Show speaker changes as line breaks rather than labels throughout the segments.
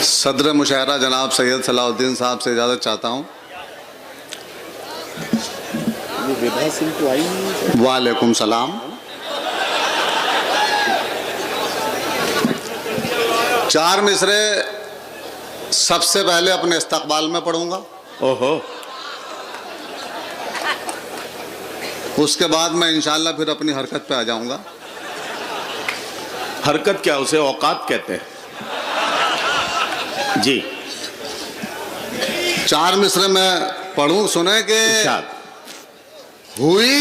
सदर मुशायरा जनाब सैयद सलाउद्दीन साहब से इजाज़त चाहता हूँ। वालेकुम सलाम। चार मिसरे सबसे पहले अपने इस्तकबाल में पढ़ूंगा।
ओहो।
उसके बाद मैं इंशाअल्लाह फिर अपनी हरकत पे आ जाऊंगा।
हरकत क्या, उसे औकात कहते हैं जी।
चार मिसरे में पढ़ूं, सुने के हुई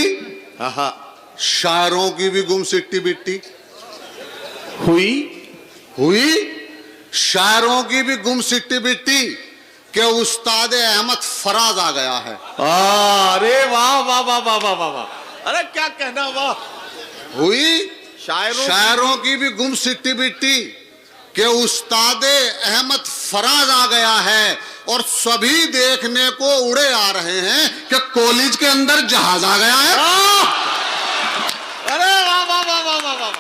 शायरों की भी गुम सिट्टी बिट्टी। हुई शायरों की भी गुम सिट्टी बिट्टी के उस्ताद अहमद फराज आ गया है।
अरे वाह वाह वाह वाह वाह वाह वाह, अरे क्या कहना, वाह।
हुई शायरों की भी गुम सिट्टी बिट्टी के उस्ताद अहमद फराज आ गया है और सभी देखने को उड़े आ रहे हैं कि कॉलेज के अंदर जहाज आ गया है।
अरे वाह वाह वाह वाह वाह वाह,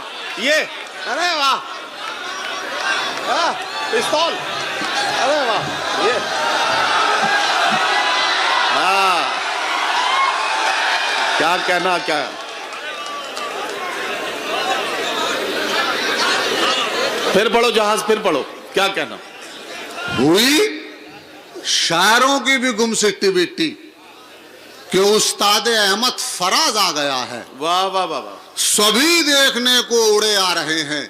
ये अरे वाह, पिस्तौल, अरे वाह, ये क्या कहना, क्या फिर पढ़ो जहाज, फिर पढ़ो, क्या कहना।
हुई शायरों की भी गुम सिट्टी बिट्टी कि उस्ताद अहमद फराज आ गया है।
वाह वाह वाह वाह,
सभी देखने को उड़े आ रहे हैं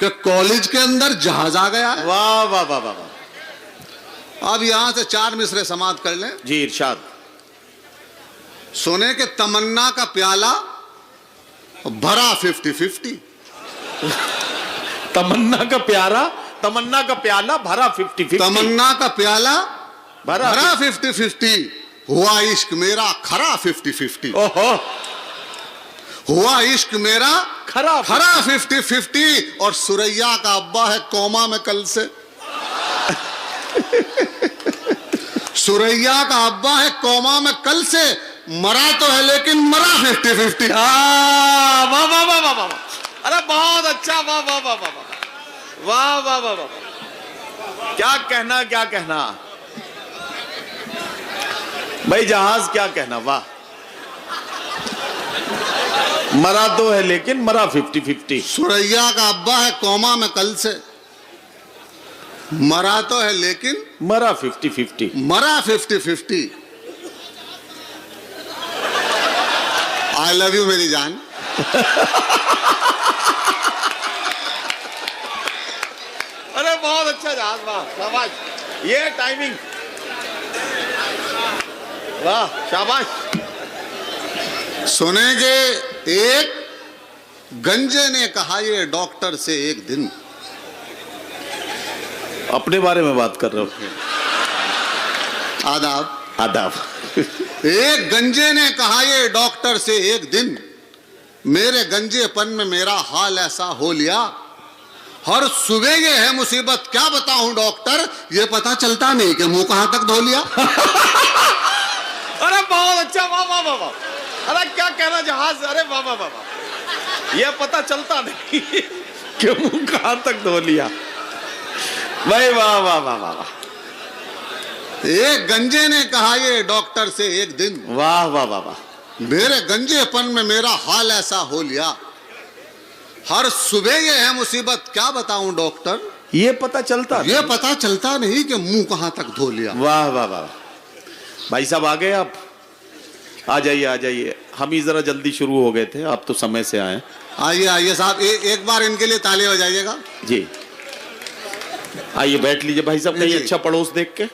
कि कॉलेज के अंदर जहाज आ गया है।
वाह वाह वाह वाह वाह।
अब यहां से चार मिसरे समाप्त कर लें
जी, इरशाद।
सोने के तमन्ना का प्याला भरा 50-50।
तमन्ना का प्याला भरा 50-50।
तमन्ना का प्याला
भरा
50-50। हुआ इश्क मेरा खरा 50-50।
ओहो।
हुआ इश्क मेरा
खरा
50-50। और सुरैया का अब्बा है कोमा में कल से। सुरैया का अब्बा है कोमा में कल से, मरा तो है लेकिन मरा 50-50।
वाह वाह वाह वाह वाह, अरे बहुत अच्छा, वाह वाह वाह वाह वाह वाह वाह वाह, क्या कहना, क्या कहना भाई, जहाज क्या कहना, वाह। मरा तो है लेकिन मरा 50-50।
सुरैया का अब्बा है कोमा में कल से, मरा तो है लेकिन
मरा 50-50।
मरा 50-50। आई लव यू मेरी जान।
अरे बहुत अच्छा जहाज, वाह, शाबाश, ये टाइमिंग, वाह, शाबाश।
सुनेंगे, एक गंजे ने कहा ये डॉक्टर से एक दिन।
अपने बारे में बात कर रहे हो।
आदाब
आदाब।
एक गंजे ने कहा ये डॉक्टर से एक दिन, मेरे गंजेपन में मेरा हाल ऐसा हो लिया, हर सुबह ये है मुसीबत, क्या बताऊं डॉक्टर, ये पता चलता नहीं कि मुंह कहां तक धो लिया।
अरे बहुत अच्छा, वाह वाह वाह वाह, अरे क्या कहना जहाज, अरे वाह वाह वाह वाह, ये पता चलता नहीं कि मुंह कहां तक धो लिया भाई, वाह वाह वाह वाह।
एक गंजे ने कहा ये डॉक्टर से एक दिन,
वाह वाह वाह वाह,
मेरे गंजेपन में मेरा हाल ऐसा हो लिया, हर सुबह ये है मुसीबत, क्या बताऊं डॉक्टर,
ये पता चलता
नहीं कि मुंह कहां तक धो लिया।
वाह वाह वाह, भाई साहब आ गए आप, आ जाइए आ जाइए, हम ही जरा जल्दी शुरू हो गए थे, आप तो समय से आए।
आइए आइए साहब, एक बार इनके लिए ताली बजाइएगा
जी। आइए बैठ लीजिए भाई साहब, कहीं अच्छा पड़ोस देख के।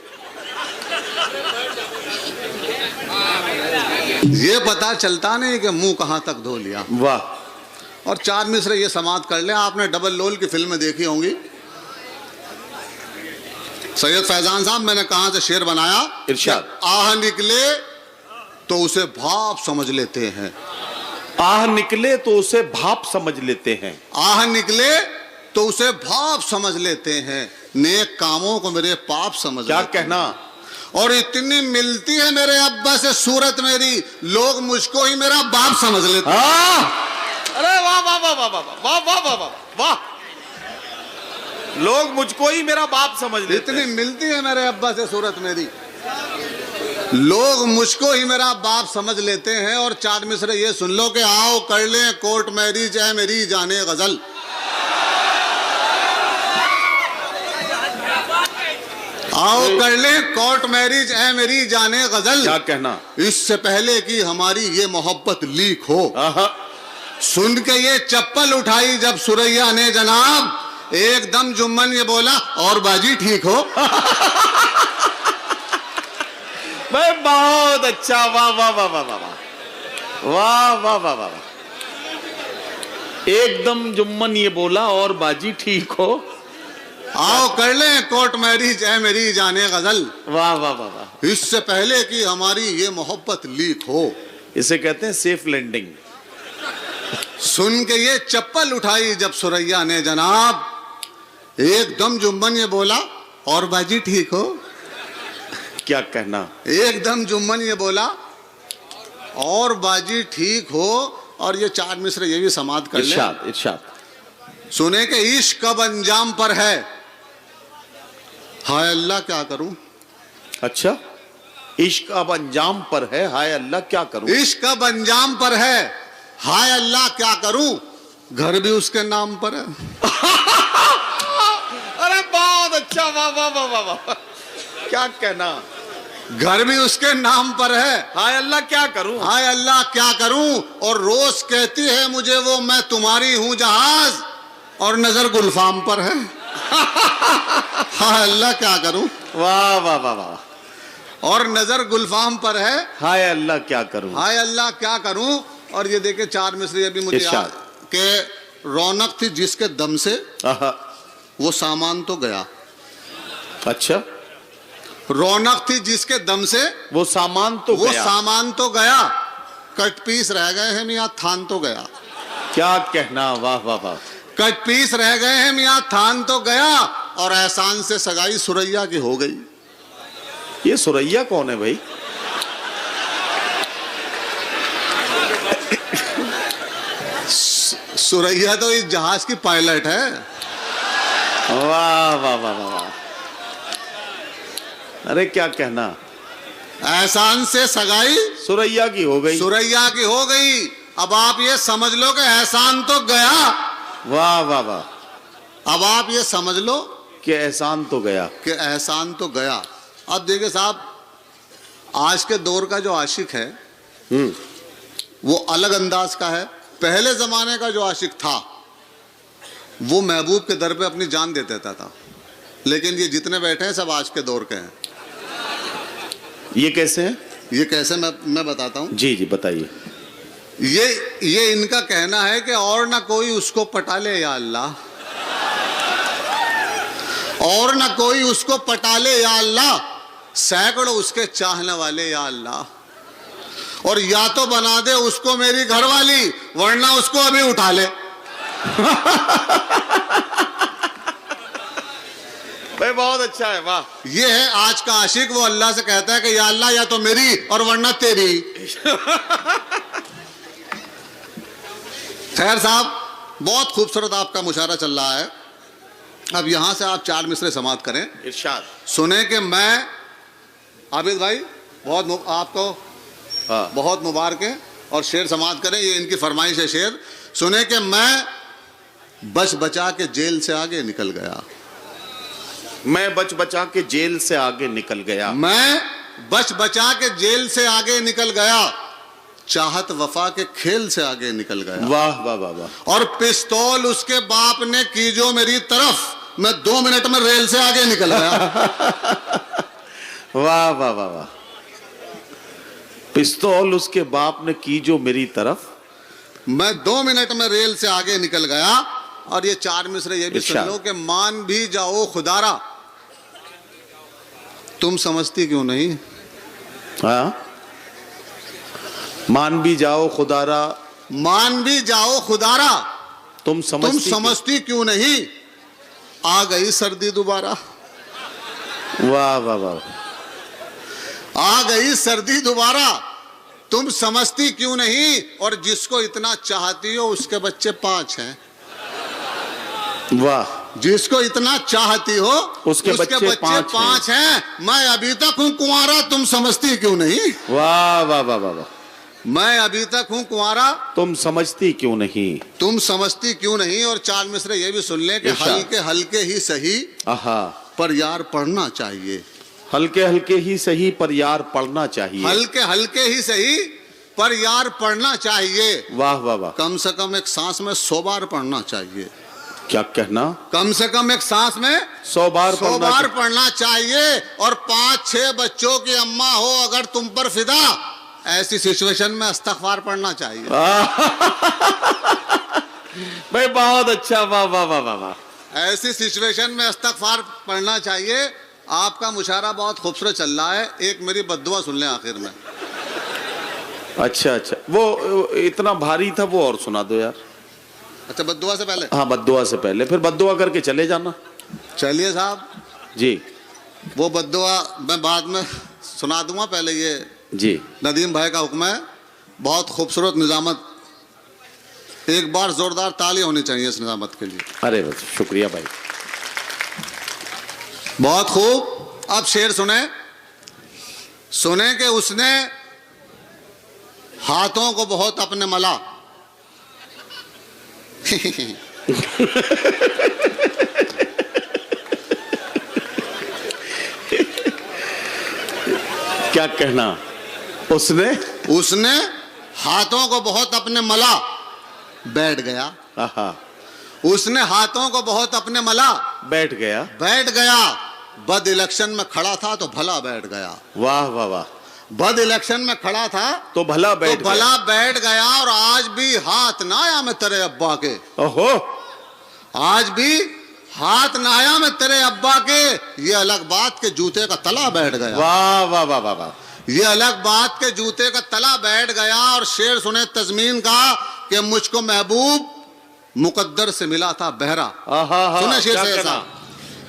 ये पता चलता नहीं कि मुंह कहां तक धो लिया।
वाह।
और चार मिसरे ये समाप्त कर ले। आपने डबल लोल की फिल्में देखी होंगी। सैयद फैजान साहब, मैंने कहां से शेर बनाया,
इरशाद।
आह निकले तो उसे भाप समझ लेते हैं।
आह निकले तो उसे भाप समझ लेते हैं।
आह निकले तो उसे भाप समझ लेते हैं, नेक कामों को मेरे पाप समझ
क्या
लेते
कहना।
और इतनी मिलती है मेरे अब्बा से सूरत मेरी, लोग मुझको ही मेरा बाप समझ लेते हैं।
अरे वाह वाह वाह वाह वाह वाह वाह वाह वाह वाह, लोग मुझको ही मेरा बाप समझ लेते
इतनी
हैं।
मिलती है मेरे अब्बा से सूरत मेरी, लोग मुझको ही मेरा बाप समझ लेते हैं। और चार मिसरे ये सुन लो कि आओ कर लें कोर्ट मैरिज है मेरी जाने गजल। आओ कर लें कोर्ट मैरिज है मेरी जाने गजल।
क्या कहना?
इससे पहले कि हमारी ये मोहब्बत लीक हो।
आहा,
सुन के ये चप्पल उठाई जब सुरैया ने जनाब, एकदम जुम्मन ये बोला और बाजी ठीक हो।
भाई बहुत अच्छा, वाह वाह वाह वाह वाह वाह वाह वाह वाह वाह। एकदम जुम्मन ये बोला और बाजी ठीक हो।
आओ कर लें कोर्ट मैरिज है मेरी जाने गजल।
वाह वाह वाह वाह।
इससे पहले कि हमारी ये मोहब्बत लीक हो।
इसे कहते हैं सेफ लैंडिंग।
सुन के ये चप्पल उठाई जब सुरैया ने जनाब, एकदम जुम्मन ये बोला और बाजी ठीक हो।
क्या कहना?
एकदम जुम्मन ये बोला और बाजी ठीक हो। और ये चार मिसरे ये भी समाप्त कर ले।
इरशाद इरशाद।
सुने के इश्क कब अंजाम पर है, हाय अल्लाह क्या करूं।
अच्छा, इश्क अब अंजाम पर है, हाय अल्लाह क्या करूं।
इश्क कब अंजाम पर है, हाय अल्लाह क्या करूं। घर भी उसके नाम पर है।
अरे बहुत अच्छा, वाह वाह वाह वाह वाह। क्या कहना?
घर भी उसके नाम पर है,
हाय अल्लाह क्या करूं।
हाय अल्लाह क्या करूं। और रोज कहती है मुझे वो मैं तुम्हारी हूं जहाज, और नजर गुलफाम पर है। हाय अल्लाह क्या करूं।
वाह वाह वाह वाह।
और नजर गुलफाम पर है,
हाय अल्लाह क्या करूं।
हाय अल्लाह क्या करूं। और ये देखे चार मिसरे अभी मुझे
इरशाद।
याद के रौनक थी जिसके दम से
आहा,
वो सामान तो गया।
अच्छा,
रौनक थी जिसके दम से
वो सामान तो
वो
गया।
सामान तो गया, कट पीस रह गए हैं मियां थान तो गया।
क्या कहना? वाह वाह वाह।
कट पीस रह गए हैं मियां थान तो गया। और एहसान से सगाई सुरैया की हो गई।
ये सुरैया कौन है भाई?
सुरैया तो इस जहाज की पायलट है।
वाह वाह वाह वाह। अरे क्या कहना?
एहसान से सगाई
सुरैया की हो गई।
सुरैया की हो गई। अब आप ये समझ लो कि एहसान तो गया।
वाह वाह वाह।
अब आप ये समझ लो
कि एहसान तो गया।
कि एहसान तो गया। अब देखिए साहब, आज के दौर का जो आशिक है वो अलग अंदाज का है। पहले जमाने का जो आशिक था वो महबूब के दर पे अपनी जान दे देता था। लेकिन ये जितने बैठे हैं सब आज के दौर के हैं।
ये कैसे है?
ये कैसे मैं बताता हूँ।
जी जी बताइए।
ये इनका कहना है कि और ना कोई उसको पटा ले या अल्लाह, और ना कोई उसको पटा ले या अल्लाह, सैकड़ों उसके चाहने वाले या अल्लाह। और या तो बना दे उसको मेरी घरवाली, वरना उसको अभी उठा ले।
भाई बहुत अच्छा है, वाह।
ये है आज का आशिक। वो अल्लाह से कहता है कि या अल्लाह या तो मेरी और वरना तेरी। खैर साहब, बहुत खूबसूरत आपका मुशायरा चल रहा है। अब यहां से आप चार मिसरे समाप्त करें।
इरशाद।
सुने कि मैं आबिद भाई बहुत आपको
हाँ।
बहुत मुबारक है। और शेर समाप्त करें, ये इनकी फरमाइश है शेर। सुने कि मैं बच बचा के जेल से आगे निकल गया।
मैं बच बचा के जेल से आगे निकल गया।
मैं बच बचा के जेल से आगे निकल गया, चाहत वफा के खेल से आगे निकल गया।
वाह वाह वाह वाह।
और पिस्तौल उसके बाप ने की जो मेरी तरफ, मैं 2 मिनट में रेल से आगे निकल गया।
वाह वाह वाह वाह। पिस्तौल उसके बाप ने की जो मेरी तरफ,
मैं 2 मिनट में रेल से आगे निकल गया। और ये चार मिसरे ये भी सुन
इरशाद।
लो कि मान भी जाओ खुदारा, तुम समझती क्यों नहीं।
हाँ, मान भी जाओ खुदारा,
मान भी जाओ खुदारा,
तुम
तुम समझती क्यों नहीं, आ गई सर्दी दोबारा।
वाह वाह वाह।
आ गई सर्दी दोबारा, तुम समझती क्यों नहीं। और जिसको इतना चाहती हो उसके बच्चे 5 हैं।
वाह।
जिसको इतना चाहती हो
उसके बच्चे पांच
हैं। मैं अभी तक हूं कुंवारा, तुम समझती क्यों नहीं?
वाह वाह वाह वाह वाह।
मैं अभी तक हूं कुंवारा,
तुम समझती क्यों नहीं?
तुम समझती क्यों नहीं? और चार मिसरे ये भी सुन ले कि
इरशाद।
हल्के हल्के ही सही
आहा,
पर यार पढ़ना चाहिए।
हल्के हल्के ही सही पर यार पढ़ना चाहिए।
हल्के हल्के ही सही पर यार पढ़ना चाहिए।
वाह वाह वाह।
कम से कम एक सांस में 100 बार पढ़ना चाहिए।
क्या कहना?
कम से कम एक सांस में
100 बार
100 बार पढ़ना चाहिए। और 5-6 बच्चों की अम्मा हो अगर तुम पर फिदा, ऐसी सिचुएशन में इस्तग़फ़ार पढ़ना चाहिए।
भाई बहुत अच्छा, वाह वाह वाह वाह वाह।
ऐसी सिचुएशन में इस्तग़फ़ार पढ़ना चाहिए। आपका मुशायरा बहुत खूबसूरत चल रहा है, एक मेरी बद्दुआ सुन लें आखिर में।
अच्छा अच्छा, वो इतना भारी था, वो और सुना दो यार।
अच्छा, बद्दुआ से पहले?
हाँ, बद्दुआ से पहले, फिर बद्दुआ करके चले जाना।
चलिए साहब,
जी
वो बद्दुआ मैं बाद में सुना दूंगा, पहले ये
जी।
नदीम भाई का हुक्म है। बहुत खूबसूरत निजामत, एक बार जोरदार ताली होनी चाहिए इस निजामत के लिए।
अरे बस, शुक्रिया भाई।
बहुत खूब। अब शेर सुने। सुने कि उसने हाथों को बहुत अपने मला
क्या कहना? उसने
हाथों को बहुत अपने मला, बैठ गया।
आहा,
उसने हाथों को बहुत अपने मला,
बैठ गया।
बैठ गया। बद इलेक्शन में खड़ा था तो भला बैठ गया।
वाह वाह वाह।
बद इलेक्शन में खड़ा था
तो भला बैठ
तो भला बैठ गया। और आज भी हाथ ना आया मैं तेरे अब्बा के।
ओहो,
आज भी हाथ ना आया मैं तेरे अब्बा के। ये अलग बात के जूते का तला बैठ गया।
वाह वाह वाह वाह वाह।
ये अलग बात के जूते का तला बैठ गया। और शेर सुने तज़मीन का कि मुझको महबूब मुकद्दर से मिला था बहरा। सुने शेर से ऐसा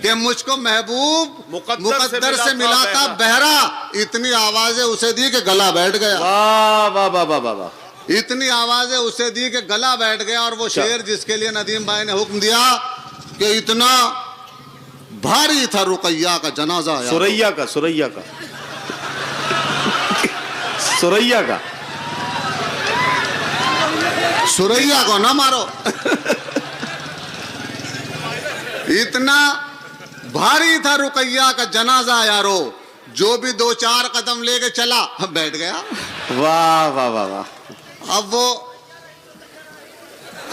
कि मुझको महबूब मुकद्दर से मिला था बहरा। इतनी आवाजें उसे दी कि गला बैठ गया।
वाह वाह वाह वाह वाह वाह।
इतनी आवाजें उसे दी कि गला बैठ गया। और वो शेर जिसके लिए नदीम भाई ने हुक्म दिया कि इतना भारी था रुकैया का जनाजा।
सुरैया का, सुरैया का, सुरैया का।
सुरैया को ना मारो। इतना भारी था रुकैया का जनाजा यारो, जो भी 2-4 कदम लेके चला बैठ गया।
वाह वाह वाह वाह।
अब वो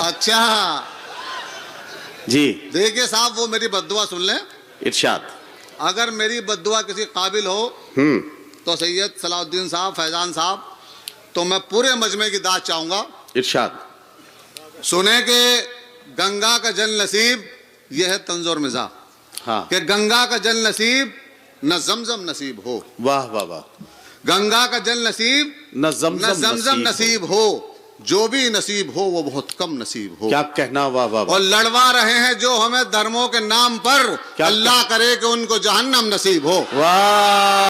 अच्छा
जी,
देखिए साहब, वो मेरी बद्दुआ सुन लें।
इरशाद।
अगर मेरी बद्दुआ किसी काबिल हो तो सैयद सलाउद्दीन साहब, फैजान साहब, तो मैं पूरे मजमे की दाद चाहूंगा।
इरशाद।
सुने के गंगा का जल नसीब, यह है तंजोर मिजा।
हाँ,
कि गंगा का जल नसीब न जमजम नसीब हो।
वाह वाह वाह।
गंगा का जल नसीब
न
जमजम नसीब हो। जो भी नसीब हो वो बहुत कम नसीब हो।
क्या कहना? वाह वाह वाह।
और लड़वा रहे हैं जो हमें धर्मों के नाम पर, अल्लाह करे कि उनको जहन्नम नसीब हो।
वाह।